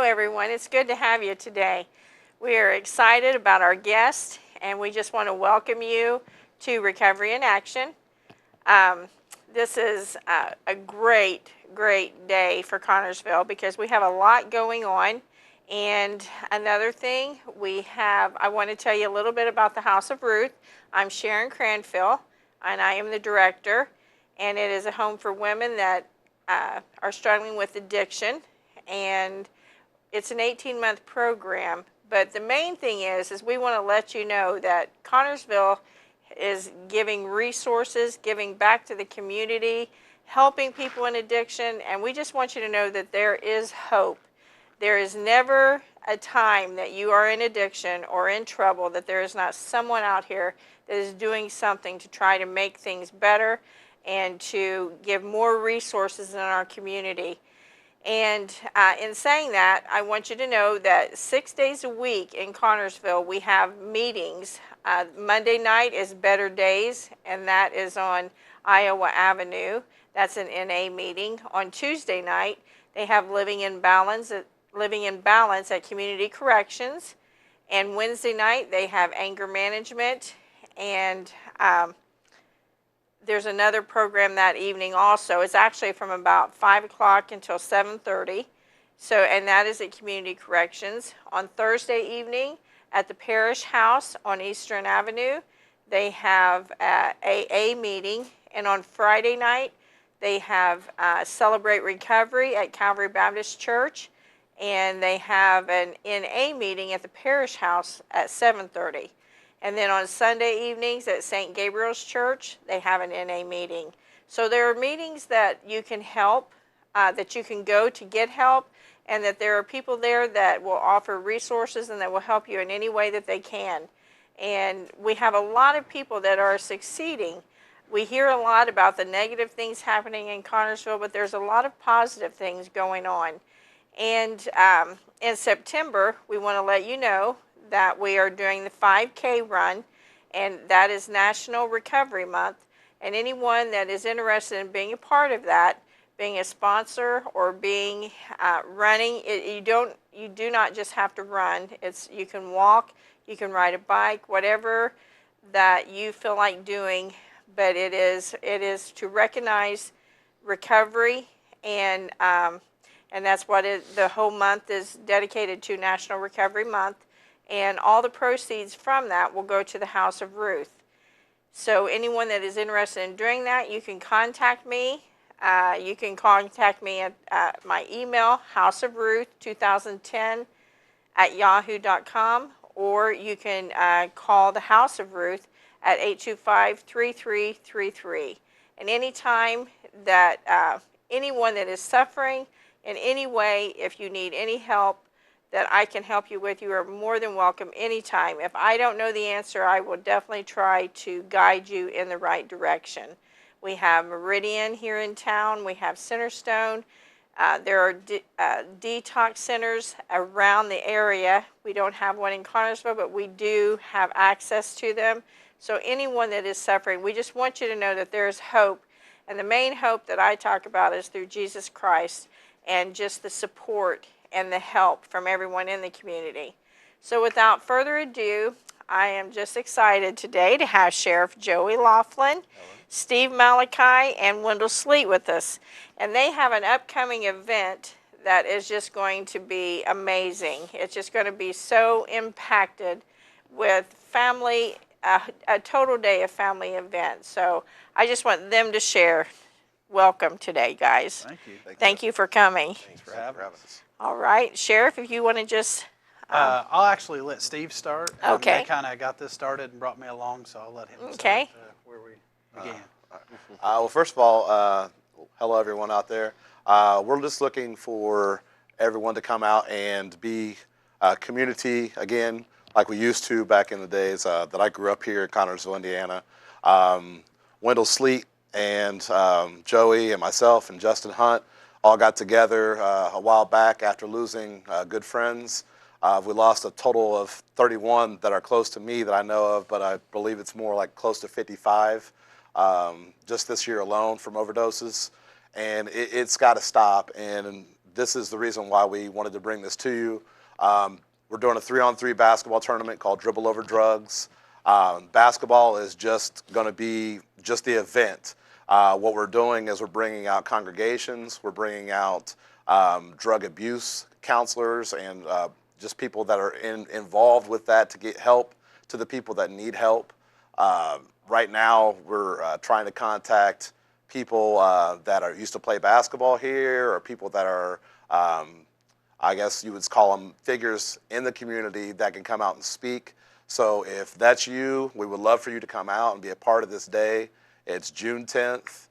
everyone. It's good to have you today. We are excited about our guest, and we just want to welcome you to Recovery in Action. This is a great day for Connersville because we have a lot going on. And another thing, I want to tell you a little bit about the House of Ruth. I'm Sharon Cranfield, and I am the director. And it is a home for women that are struggling with addiction. And it's an 18-month program. But the main thing is we want to let you know that Connersville is giving resources, giving back to the community, helping people in addiction. And we just want you to know that there is hope. There is never a time that you are in addiction or in trouble that there is not someone out here that is doing something to try to make things better and to give more resources in our community. And in saying that, I want you to know that 6 days a week in Connersville, we have meetings. Monday night is Better Days, and that is on Iowa Avenue. That's an NA meeting. On Tuesday night, they have Living in Balance at Community Corrections. And Wednesday night, they have Anger Management. And there's another program that evening also. It's actually from about 5 o'clock until 7:30. And that is at Community Corrections. On Thursday evening at the Parish House on Eastern Avenue, they have an AA meeting. And on Friday night, they have Celebrate Recovery at Calvary Baptist Church. And they have an NA meeting at the Parish House at 7:30. And then on Sunday evenings at St. Gabriel's Church, they have an NA meeting. So there are meetings that you can help, that you can go to get help, and that there are people there that will offer resources and that will help you in any way that they can. And we have a lot of people that are succeeding. We hear a lot about the negative things happening in Connersville, but there's a lot of positive things going on. And in September, we want to let you know that we are doing the 5K run, and that is National Recovery Month. And anyone that is interested in being a part of that, being a sponsor or being running, you do not just have to run. You can walk, you can ride a bike, whatever that you feel like doing. But it is to recognize recovery, and that's what the whole month is dedicated to, National Recovery Month. And all the proceeds from that will go to the House of Ruth. So anyone that is interested in doing that, you can contact me. You can contact me at my email, houseofruth2010@yahoo.com, or you can call the House of Ruth at 825-3333. And anytime that anyone that is suffering in any way, if you need any help that I can help you with, you are more than welcome anytime. If I don't know the answer, I will definitely try to guide you in the right direction. We have Meridian here in town. We have Centerstone. There are detox centers around the area. We don't have one in Connersville, but we do have access to them. So anyone that is suffering, we just want you to know that there is hope. And the main hope that I talk about is through Jesus Christ and just the support and the help from everyone in the community. So without further ado, I am just excited today to have Sheriff Joey Laughlin, Steve Malachi, and Wendell Sleet with us. And they have an upcoming event that is just going to be amazing. It's just going to be so impacted with family, a total day of family event. So I just want them to share. Welcome today, guys. Thank you. Thank you for coming. Thanks for having us. All right, Sheriff, if you want to just... I'll actually let Steve start. Okay. They kind of got this started and brought me along, so I'll let him Okay. start where we began. Well, first of all, hello everyone out there. We're just looking for everyone to come out and be a community again, like we used to back in the days that I grew up here in Connersville, Indiana. Wendell Sleet and Joey and myself and Justin Hunt all got together a while back after losing good friends. We lost a total of 31 that are close to me that I know of, but I believe it's more like close to 55 just this year alone from overdoses. And it's got to stop. And this is the reason why we wanted to bring this to you. We're doing a 3-on-3 basketball tournament called Dribble Over Drugs. Basketball is just going to be just the event. What we're doing is we're bringing out congregations, we're bringing out drug abuse counselors, and just people that are involved with that to get help to the people that need help. Right now, we're trying to contact people that are used to play basketball here, or people that are, I guess you would call them figures in the community that can come out and speak. So if that's you, we would love for you to come out and be a part of this day. It's June 10th.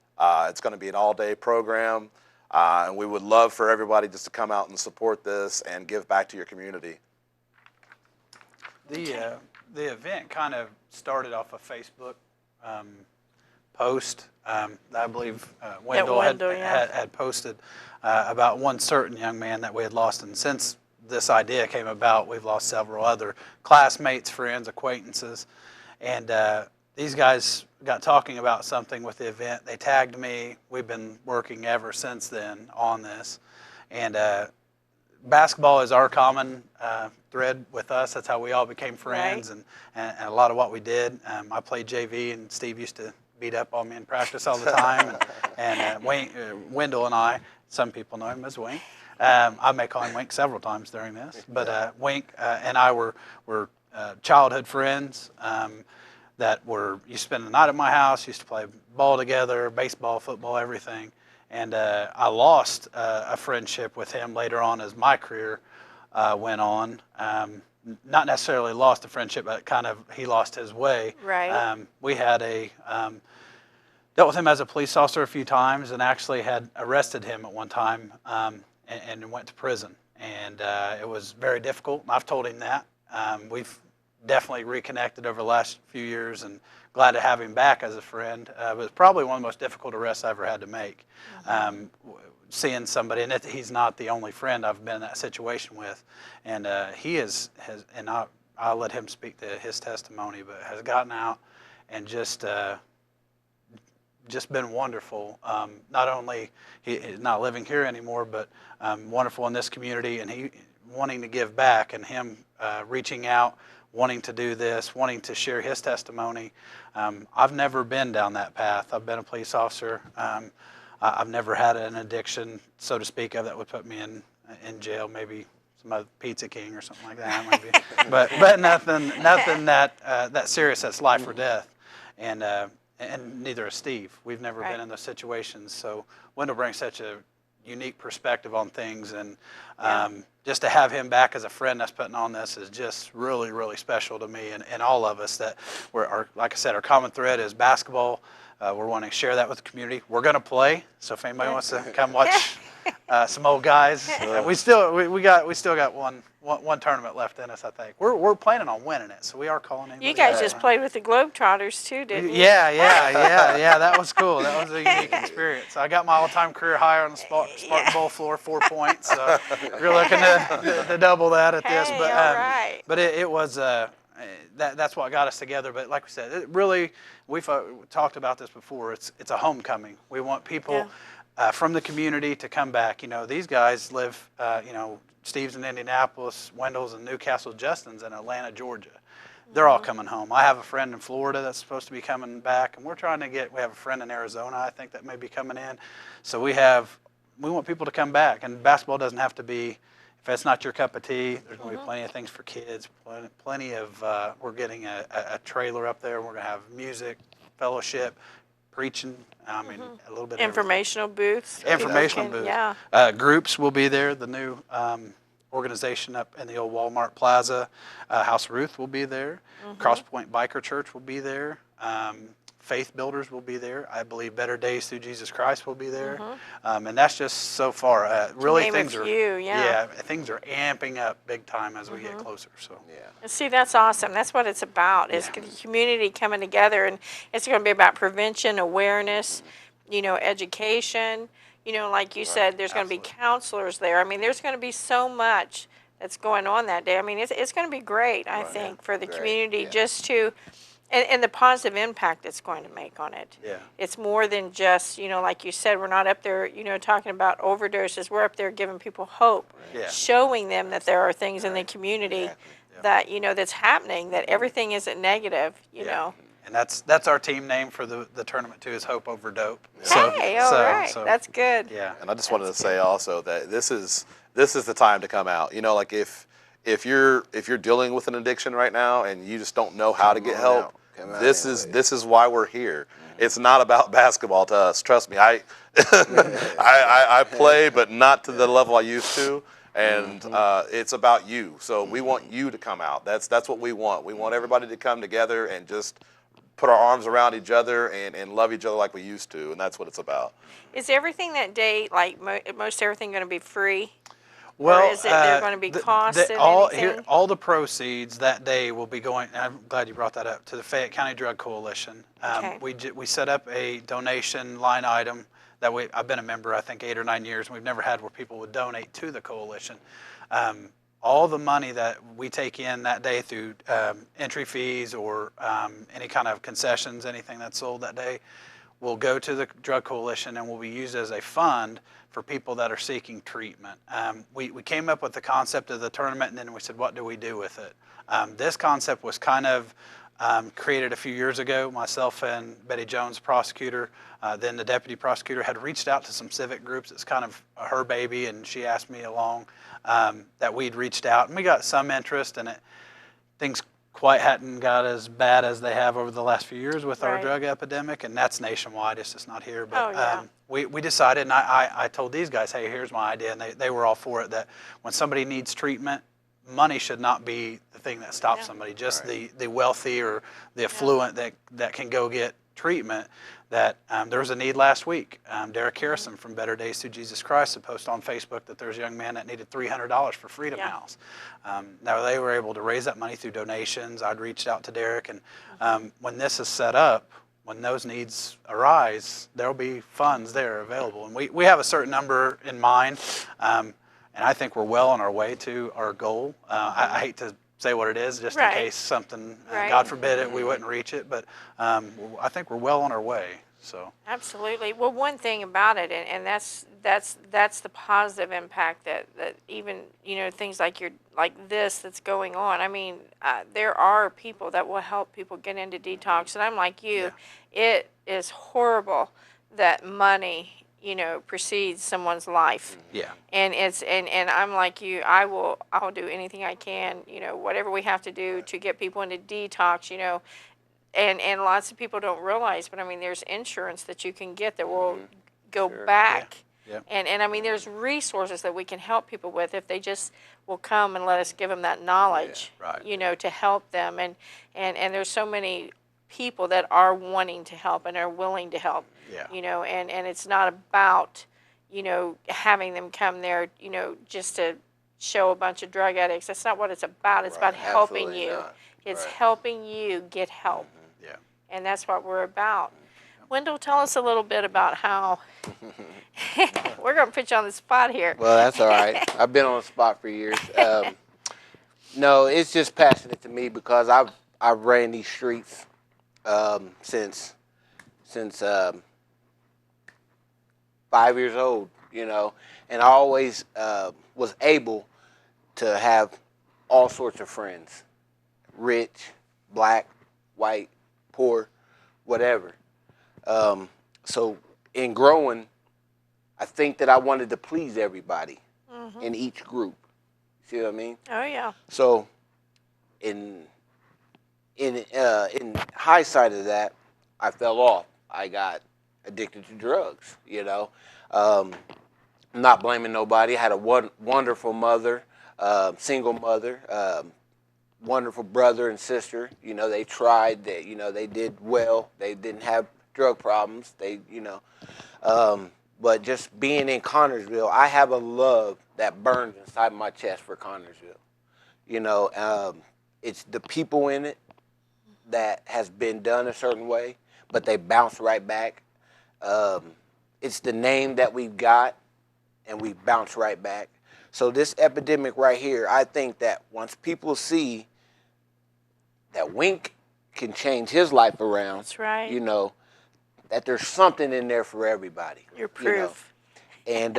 It's going to be an all-day program. And we would love for everybody just to come out and support this and give back to your community. The event kind of started off a Facebook post. I believe Wendell had posted about one certain young man that we had lost. And since this idea came about, we've lost several other classmates, friends, acquaintances. And these guys got talking about something with the event. They tagged me. We've been working ever since then on this. And basketball is our common thread with us. That's how we all became friends, right. and a lot of what we did. I played JV, and Steve used to beat up on me in practice all the time. and Wendell and I, some people know him as Wink. I may call him Wink several times during this. But Wink and I were childhood friends. That used to spend the night at my house, used to play ball together, baseball, football, everything. And I lost a friendship with him later on as my career went on. Not necessarily lost a friendship, but kind of he lost his way. Right. We had dealt with him as a police officer a few times, and actually had arrested him at one time and went to prison. And it was very difficult. I've told him that. We've definitely reconnected over the last few years, and glad to have him back as a friend. But it's probably one of the most difficult arrests I ever had to make. Seeing somebody, and he's not the only friend I've been in that situation with, and he has, and I'll let him speak to his testimony, but has gotten out and just been wonderful. Not only he's not living here anymore, but wonderful in this community, and he wanting to give back, and him reaching out, wanting to do this, wanting to share his testimony. I've never been down that path. I've been a police officer. I've never had an addiction, so to speak, of that would put me in jail. Maybe some other Pizza King or something like that. Maybe. but nothing that serious. That's life or death. And neither is Steve. We've never been in those situations. So Wendell brings such a unique perspective on things, and just to have him back as a friend that's putting on this is just really, really special to me and all of us. That like I said, our common thread is basketball. We're wanting to share that with the community. We're going to play, so if anybody wants to come watch some old guys, we still got one tournament left in us. I think we're planning on winning it, so we are calling in. You guys just played with the Globetrotters too, didn't you? Yeah. That was cool. That was a unique experience. I got my all-time career high on the Spartan Bowl floor, 4 points. So you're looking to double that at this, Hey, but all right. but it was. That's what got us together. But like we said, we've talked about this before. It's a homecoming. We want people from the community to come back. These guys live. Steve's in Indianapolis, Wendell's in Newcastle, Justin's in Atlanta, Georgia. They're all coming home. I have a friend in Florida that's supposed to be coming back, and we have a friend in Arizona, I think, that may be coming in. So we want people to come back, and basketball doesn't have to be. If that's not your cup of tea, there's going to be plenty of things for kids. Plenty of. We're getting a trailer up there. We're going to have music, fellowship, preaching. I mean, a little bit of Informational booths. Informational booths. Yeah. Groups will be there. The new organization up in the old Walmart Plaza. House of Ruth will be there. Cross Point Biker Church will be there. Faith Builders will be there. I believe Better Days Through Jesus Christ will be there. And that's just so far. Really, things are things are amping up big time as we get closer. So And see, that's awesome. That's what it's about. Is the community coming together, and it's going to be about prevention, awareness, education. Like you said, there's going to be counselors there. I mean, there's going to be so much that's going on that day. I mean, it's going to be great. I think for the community just to. And the positive impact it's going to make on it. Yeah. It's more than just, like you said, we're not up there, talking about overdoses. We're up there giving people hope, Yeah. showing them that there are things in the community that, that's happening, that everything isn't negative, you know. And that's our team name for the tournament too, is Hope Over Dope. Hey, all right. That's good. Yeah. And I just wanted to say also that this is the time to come out. Like if you're dealing with an addiction right now and you just don't know how to get help, this is why we're here. It's not about basketball to us. Trust me, I play, but not to the level I used to. And it's about you. So we want you to come out. That's what we want. We want everybody to come together and just put our arms around each other and love each other like we used to. And that's what it's about. Is everything that day, like most everything, going to be free? Well, or is there going to be costs and anything? All the proceeds that day will be going, and I'm glad you brought that up, to the Fayette County Drug Coalition. Okay. We set up a donation line item that I've been a member, I think, 8 or 9 years, and we've never had where people would donate to the coalition. All the money that we take in that day through entry fees or any kind of concessions, anything that's sold that day, will go to the Drug Coalition and will be used as a fund for people that are seeking treatment. We came up with the concept of the tournament, and then we said, what do we do with it? This concept was kind of created a few years ago. Myself and Betty Jones, prosecutor, then the deputy prosecutor, had reached out to some civic groups. It's kind of her baby, and she asked me along that we'd reached out, and we got some interest in it. Things quite hadn't got as bad as they have over the last few years with our drug epidemic, and that's nationwide. It's just not here. But we decided, and I told these guys, hey, here's my idea, and they were all for it, that when somebody needs treatment, money should not be the thing that stops somebody. Just the wealthy or the affluent that can go get treatment. That there was a need last week. Derek Harrison from Better Days Through Jesus Christ had posted on Facebook that there's a young man that needed $300 for Freedom House. Now they were able to raise that money through donations. I'd reached out to Derek, and when this is set up, when those needs arise, there'll be funds there available. And we have a certain number in mind, and I think we're well on our way to our goal. I hate to say what it is, just in case something, God forbid it, we wouldn't reach it. But I think we're well on our way. So absolutely. Well, one thing about it, and that's the positive impact that even things like this that's going on. I mean, there are people that will help people get into detox, and I'm like you. It is horrible that money precedes someone's life. Yeah. And and I'm like you. I'll do anything I can. Whatever we have to do to get people into detox. And lots of people don't realize, but I mean, there's insurance that you can get that will go back. Yeah. And I mean, there's resources that we can help people with if they just will come and let us give them that knowledge. To help them. And there's so many people that are wanting to help and are willing to help. Yeah. And it's not about, having them come there, just to show a bunch of drug addicts. That's not what it's about. It's about helping you. Not. It's helping you get help. Yeah. And that's what we're about. Wendell, tell us a little bit about how we're going to put you on the spot here. Well, that's all right. I've been on the spot for years. No, it's just passionate to me because I've ran these streets since 5 years old, and I always was able to have all sorts of friends, rich, black, white, poor, whatever. So in growing, I think that I wanted to please everybody in each group. See what I mean? Oh, yeah. So in hindsight of that, I fell off. I got addicted to drugs, I'm not blaming nobody. I had a wonderful mother, single mother, wonderful brother and sister. They tried. They did well. They didn't have drug problems. But just being in Connersville, I have a love that burns inside my chest for Connersville. It's the people in it that has been done a certain way, but they bounce right back. It's the name that we've got, and we bounce right back. So this epidemic right here, I think that once people see that Wink can change his life around. That's right. You know, that there's something in there for everybody. You're you know. proof. And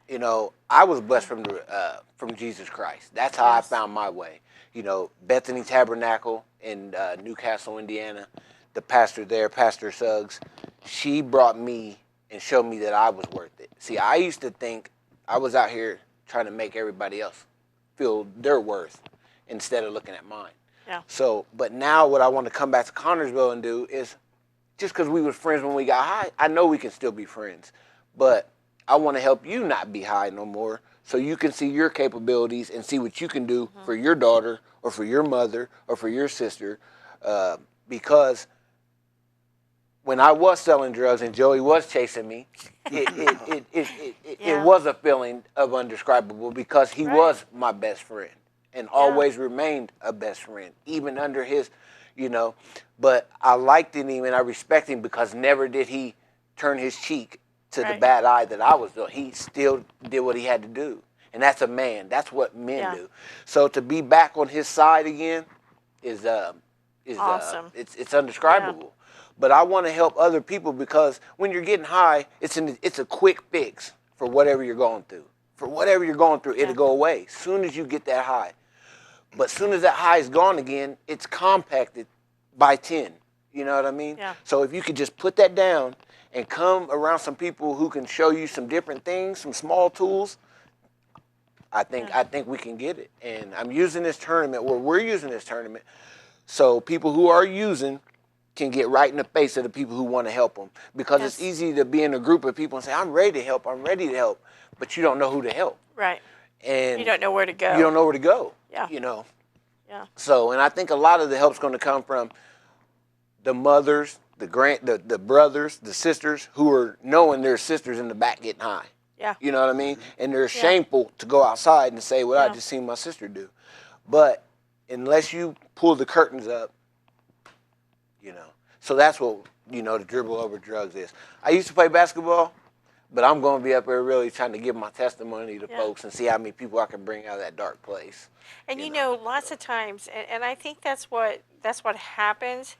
you know, I was blessed from Jesus Christ. That's how Yes. I found my way. You know, Bethany Tabernacle in Newcastle, Indiana. The pastor there, Pastor Suggs, she brought me and showed me that I was worth it. See, I used to think I was out here trying to make everybody else feel their worth instead of looking at mine. Yeah. So, but now what I want to come back to Connorsville and do is, just because we were friends when we got high, I know we can still be friends, but I want to help you not be high no more, so you can see your capabilities and see what you can do for your daughter or for your mother or for your sister, because when I was selling drugs and Joey was chasing me, it was a feeling of undescribable, because he was my best friend and always remained a best friend, even under his, you know. But I liked him and I respect him because never did he turn his cheek to the bad eye that I was doing. He still did what he had to do. And that's a man. That's what men do. So to be back on his side again is awesome. It's undescribable. But I want to help other people, because when you're getting high, it's a quick fix for whatever you're going through. For whatever you're going through, it'll go away as soon as you get that high. But as soon as that high is gone again, it's compacted by 10. You know what I mean? Yeah. So if you could just put that down and come around some people who can show you some different things, some small tools, I think we can get it. And I'm using this tournament, or we're using this tournament, so people who are using can get right in the face of the people who want to help them. Because it's easy to be in a group of people and say, I'm ready to help, but you don't know who to help. Right. And you don't know where to go. You don't know where to go. Yeah. You know. Yeah. So, and I think a lot of the help's going to come from the mothers, the brothers, the sisters who are knowing their sisters in the back getting high. Yeah. You know what I mean? And they're shameful to go outside and say, well, I just seen my sister do. But unless you pull the curtains up, you know. So that's what, you know, the Dribble Over Drugs is. I used to play basketball, but I'm going to be up there really trying to give my testimony to folks and see how many people I can bring out of that dark place. And you know, lots of times, and I think that's what happens.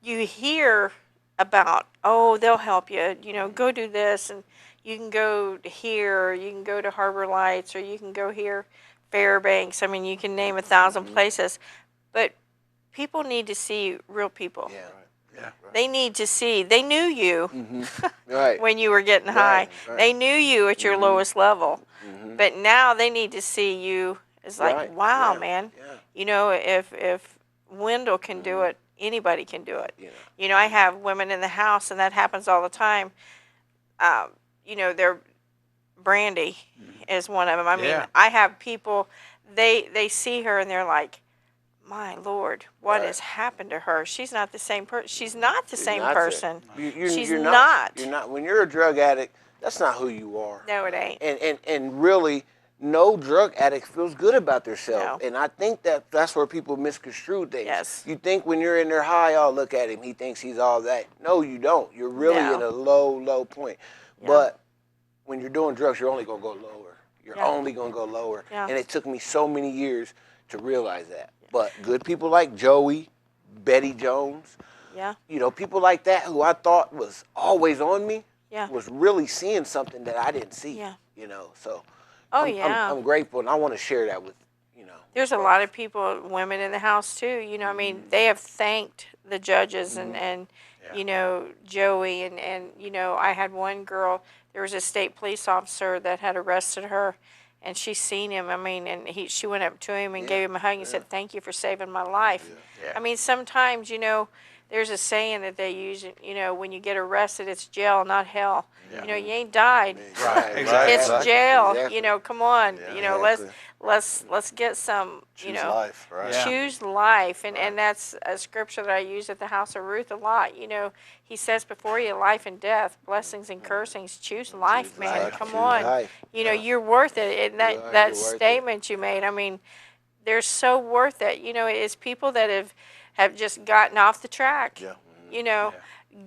You hear about, oh, they'll help you, you know, go do this, and you can go here, or you can go to Harbor Lights, or you can go here, Fairbanks. I mean, you can name 1,000 places, but people need to see real people. Yeah. Yeah. They need to see. They knew you when you were getting high. Right. They knew you at your lowest level, but now they need to see you as like, wow, man. Yeah. You know, if Wendell can do it, anybody can do it. Yeah. You know, I have women in the house, and that happens all the time. You know, Brandy is one of them. I mean, I have people, they see her and they're like, my Lord, what has happened to her? She's not the same person. She's not the same person. She's not. You're not. When you're a drug addict, that's not who you are. No, it ain't. And really, no drug addict feels good about themselves. No. And I think that's where people misconstrue things. Yes. You think when you're in there high, oh, look at him, he thinks he's all that. No, you don't. You're really at a low point. Yeah. But when you're doing drugs, you're only going to go lower. You're Yeah. only going to go lower. Yeah. And it took me so many years to realize that. But good people like Joey, Betty Jones, you know, people like that who I thought was always on me, was really seeing something that I didn't see. Yeah. You know, so I'm I'm grateful, and I want to share that with, you know. There's a lot of people, women in the house too. You know, I mean, they have thanked the judges and you know, Joey and you know, I had one girl. There was a state police officer that had arrested her, and she seen him. I mean, and she went up to him and gave him a hug and said, "Thank you for saving my life." Yeah. I mean, sometimes, you know, there's a saying that they use. You know, when you get arrested, it's jail, not hell. You know, you ain't died. Right. Exactly. It's jail. Exactly. You know, come on. You know, Exactly. let's get some. Choose You know, life, right? Yeah. choose life, and that's a scripture that I use at the house of Ruth a lot. You know, he says before you life and death, blessings and cursings. Choose life, man. life. Come Choose on. life. You know, you're worth it. And that You're worth statement you made, I mean, they're so worth it. You know, it's people that have just gotten off the track. Yeah. You know,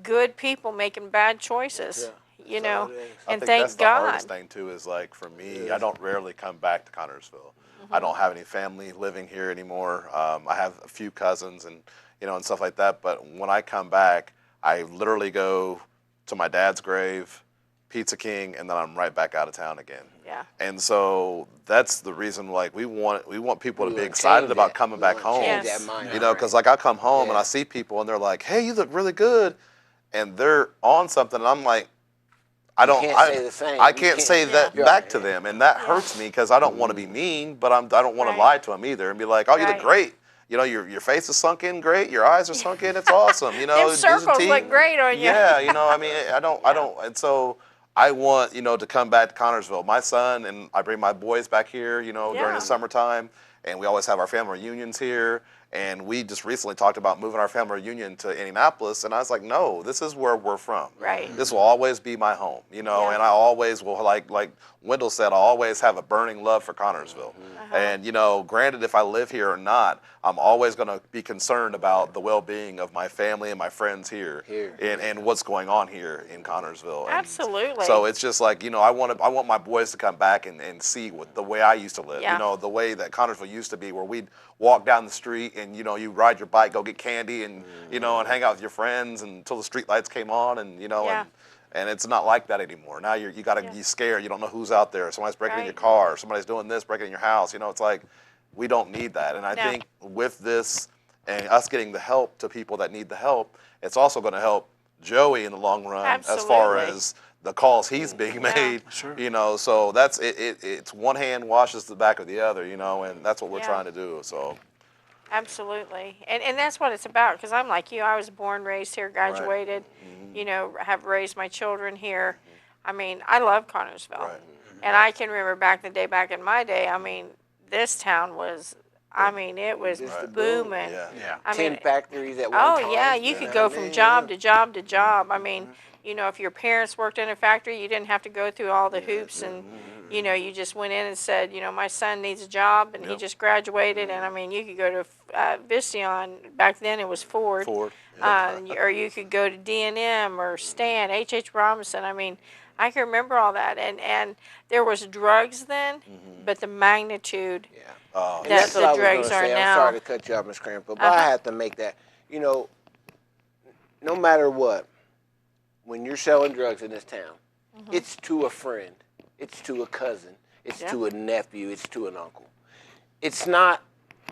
good people making bad choices. You know, all it is. I and think thank that's the God. hardest thing too. Is like for me, I don't rarely come back to Connorsville. I don't have any family living here anymore. I have a few cousins, and and stuff like that. But when I come back, I literally go to my dad's grave, Pizza King, and then I'm right back out of town again. Yeah. And so that's the reason, like, we want people to We be wanna excited change about that. coming We back wanna home. change Yes. that mind, Because like I come home and Yeah. I see people and they're like, "Hey, you look really good," and they're on something, and I'm like, I You don't, can't say the same. I You can't can't- say that Yeah. back to them, and that Yeah. hurts me because I don't want to be mean, but I don't want Right. to lie to them either and be like, "Oh, you look Right. great. Your face is sunk in great. Your eyes are sunk in. It's awesome. Them There's a circles team." look great on you. Yeah, I mean, I don't, and so I want, to come back to Connersville. My son, and I bring my boys back here, during Yeah. the summertime, and we always have our family reunions here. And we just recently talked about moving our family reunion to Indianapolis, and I was like, no, this is where we're from. Right. This will always be my home, and I always will, like Wendell said, I always have a burning love for Connersville. And, granted, if I live here or not, I'm always going to be concerned about the well-being of my family and my friends here. And what's going on here in Connersville. And Absolutely. so it's just like, I want my boys to come back and see the way I used to live, Yeah. the way that Connersville used to be, where we'd walk down the street and, you ride your bike, go get candy and, and hang out with your friends until the street lights came on and, Yeah. and it's not like that anymore. Now you got to be scared. You don't know who's out there. Somebody's breaking in your Right. car. Somebody's doing this, breaking in your house. It's like we don't need that. And I No. think with this and us getting the help to people that need the help, it's also going to help Joey in the long run as far Absolutely. as the calls he's being made. Sure. So that's it's one hand washes the back of the other, and that's what we're Yeah. trying to do. So Absolutely. And that's what it's about, because I'm like you. I was born, raised here, graduated, have raised my children here. I mean, I love Connersville. Right. And I can remember back in my day, I mean, this town was, it was Just the booming. boom. yeah. Yeah. I Tin mean, factories at one time. oh yeah, you could know go what I from mean? job to job to job. I mean, if your parents worked in a factory, you didn't have to go through all the hoops, and you just went in and said, my son needs a job, and he Yep. just graduated, and I mean, you could go to Visteon. Back then, it was Ford. Ford. Or you could go to D&M or Stan, H.H. Robinson. I mean, I can remember all that, and there was drugs then, but the magnitude. Yeah. Oh, And That that's what the I was going drugs to are say. now. I'm sorry to cut you off, Ms. Crampton, but I have to make that. No matter what, when you're selling drugs in this town, it's to a friend, it's to a cousin, it's Yeah. to a nephew, it's to an uncle. It's not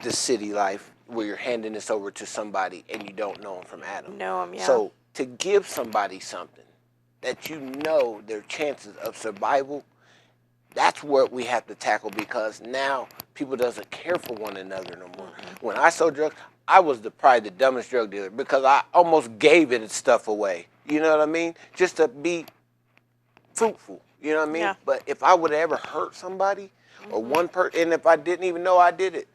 the city life where you're handing this over to somebody and you don't know them from Adam. Know 'em, yeah. So to give somebody something that their chances of survival, that's what we have to tackle, because now people doesn't care for one another no more. When I sold drugs, I was probably the dumbest drug dealer, because I almost gave it stuff away. You know what I mean? Just to be fruitful. You know what I mean? Yeah. But if I would have ever hurt somebody or one person, and if I didn't even know I did it,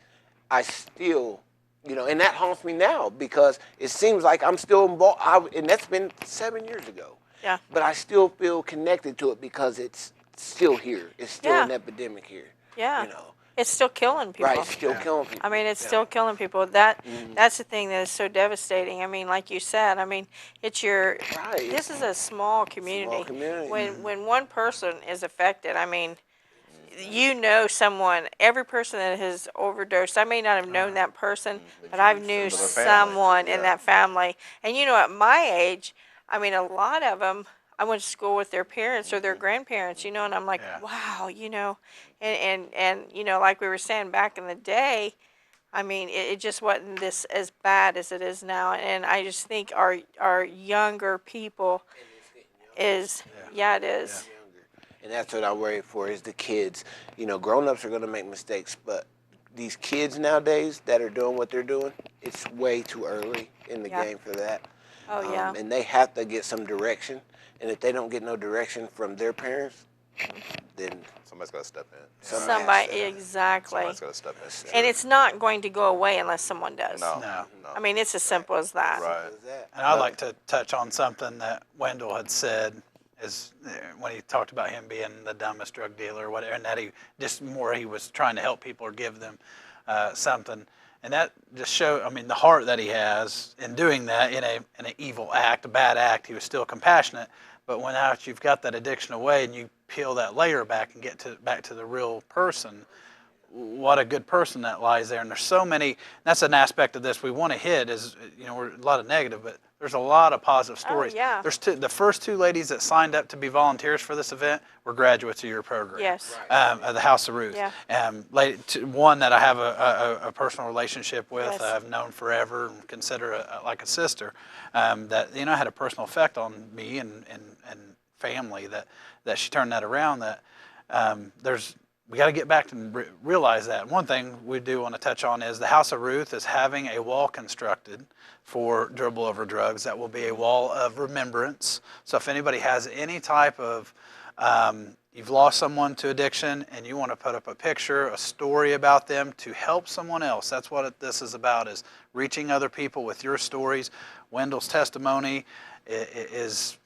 I still, and that haunts me now, because it seems like I'm still involved. And that's been 7 years ago. Yeah. But I still feel connected to it because it's still here. It's still Yeah. an epidemic here. Yeah. It's still killing people. Right, it's still killing people. I mean, it's still killing people. That's the thing that is so devastating. I mean, like you said, it's your. Right. This is a small community. Small community. When one person is affected, someone. Every person that has overdosed, I may not have known that person, but I've knew Some of their family. someone in Yeah. that family. And at my age, a lot of them. I went to school with their parents or their grandparents, and I'm like, Yeah. wow, and like we were saying back in the day, it just wasn't this as bad as it is now, and I just think our younger people is, it is. And that's what I worry for, is the kids. Grown-ups are going to make mistakes, but these kids nowadays that are doing what they're doing, it's way too early in the Yeah. game for that. Oh yeah, And they have to get some direction. And if they don't get no direction from their parents, then Somebody's got to step in. somebody exactly, Somebody's got to step in. and it's not going to go away unless someone does. No. No. It's as simple as that. Right. And I'd like to touch on something that Wendell had said when he talked about him being the dumbest drug dealer or whatever, and that he was trying to help people or give them something. And that just showed, the heart that he has in doing that in an evil act, a bad act. He was still compassionate, but when you've got that addiction away and you peel that layer back and get back to the real person, what a good person that lies there. And there's so many. That's an aspect of this we want to hit is, we're a lot of negative, but there's a lot of positive stories. yeah. There's the first 2 ladies that signed up to be volunteers for this event were graduates of your program. Yes. Of the House of Ruth. Yeah. One that I have a personal relationship with, Yes. I've known forever and consider like a sister, that had a personal effect on me and family, that she turned that around. That we got to get back and realize that. One thing we do want to touch on is the House of Ruth is having a wall constructed for Dribble Over Drugs that will be a wall of remembrance. So if anybody has any type of, you've lost someone to addiction and you want to put up a picture, a story about them to help someone else, that's what this is about, is reaching other people with your stories. Wendell's testimony is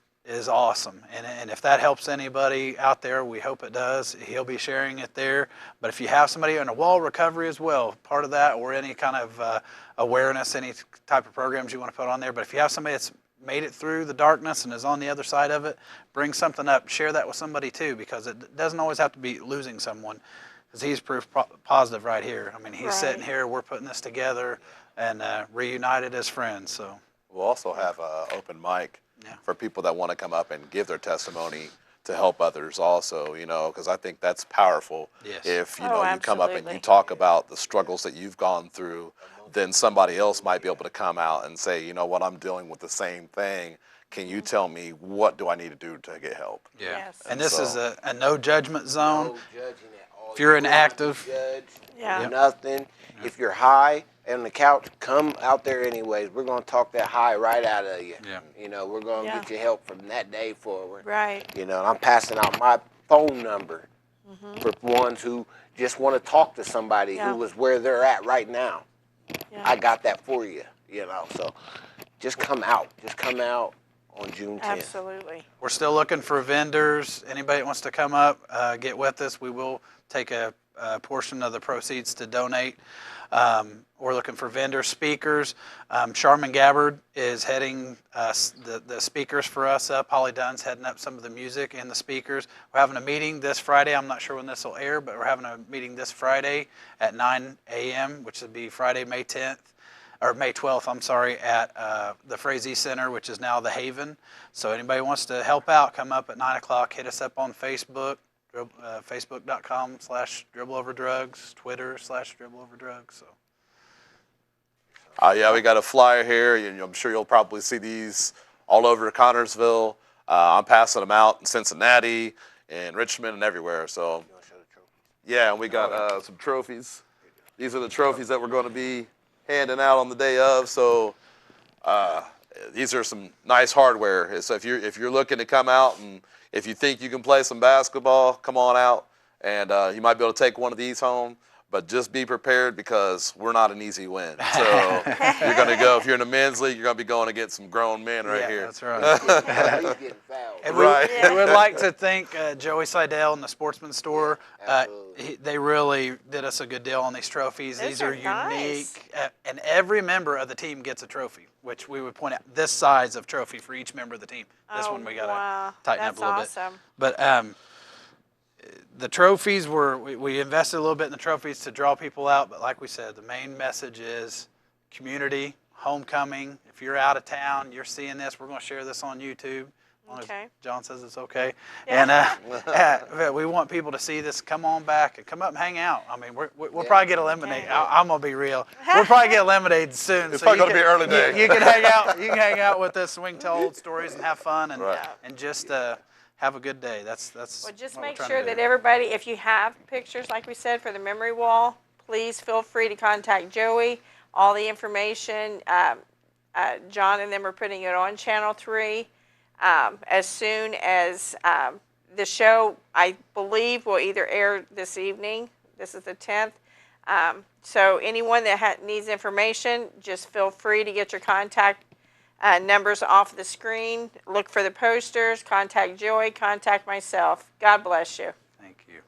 awesome. And if that helps anybody out there, we hope it does. He'll be sharing it there. But if you have somebody in a wall recovery as well, part of that, or any kind of awareness, any type of programs you want to put on there. But if you have somebody that's made it through the darkness and is on the other side of it, bring something up. Share that with somebody too, because it doesn't always have to be losing someone, because he's proof positive right here. I mean, he's sitting here, we're putting this together and reunited as friends. So we'll also have an open mic for people that want to come up and give their testimony to help others also, because I think that's powerful. Yes. If, you come up and absolutely. you talk about the struggles that you've gone through, then somebody else might be able to come out and say, what, I'm dealing with the same thing. Can you tell me, what do I need to do to get help? yeah. Yes. And this So- is a no judgment zone. No judging at all. If you're You an don't active- be judged, Yeah. nothing. If you're high on the couch, come out there anyways. We're gonna talk that high right out of you. Yeah. We're gonna Yeah. get you help from that day forward. Right. And I'm passing out my phone number for ones who just want to talk to somebody Yeah. who is where they're at right now. Yeah. I got that for you. So just come out. Just come out on June 10th. Absolutely. We're still looking for vendors. Anybody that wants to come up, get with us. We will take a portion of the proceeds to donate. We're looking for vendors, speakers. Charmin Gabbard is heading the speakers for us up. Holly Dunn's heading up some of the music and the speakers. We're having a meeting this Friday. I'm not sure when this will air, but we're having a meeting this Friday at 9 a.m., which would be Friday, May 10th. Or May 12th, I'm sorry, at the Frazee Center, which is now the Haven. So anybody wants to help out, come up at 9 o'clock. Hit us up on Facebook, facebook.com/dribbleoverdrugs, Twitter/dribbleoverdrugs. So. Yeah, we got a flyer here. I'm sure you'll probably see these all over Connorsville. I'm passing them out in Cincinnati, in Richmond, and everywhere. So, You want to show the trophy? yeah, and we got some trophies. These are the trophies that we're going to be handing out on the day of. So these are some nice hardware. So if you're looking to come out, and if you think you can play some basketball, come on out, and you might be able to take one of these home. But just be prepared, because we're not an easy win. So you're going to go, if you're in the men's league, you're going to be going against some grown men right here. That's right. He's getting fouled. And Right. we would like to thank Joey Seidel and the Sportsman Store. Absolutely. They really did us a good deal on these trophies. Those These are are nice. unique. And every member of the team gets a trophy, which we would point out this size of trophy for each member of the team. This one we got to tighten up a little That's awesome. bit. But the trophies we invested a little bit in the trophies to draw people out. But like we said, the main message is community, homecoming. If you're out of town, you're seeing this, we're going to share this on YouTube. As long as Okay. John says it's okay. Yeah. And we want people to see this. Come on back and come up and hang out. I mean, we'll Yeah. probably get eliminated. Okay. I'm gonna be real. We'll probably get eliminated soon. It's so probably you gonna be early day. You can hang out. You can hang out with us. We can tell old stories and have fun and Right. and just have a good day. That's. Well, just what we're make trying sure to that do. everybody, if you have pictures, like we said, for the memory wall, please feel free to contact Joey. All the information, John and them are putting it on Channel 3. As soon as the show, I believe, will either air this evening. This is the 10th. So anyone that needs information, just feel free to get your contact numbers off the screen. Look for the posters. Contact Joey. Contact myself. God bless you. Thank you.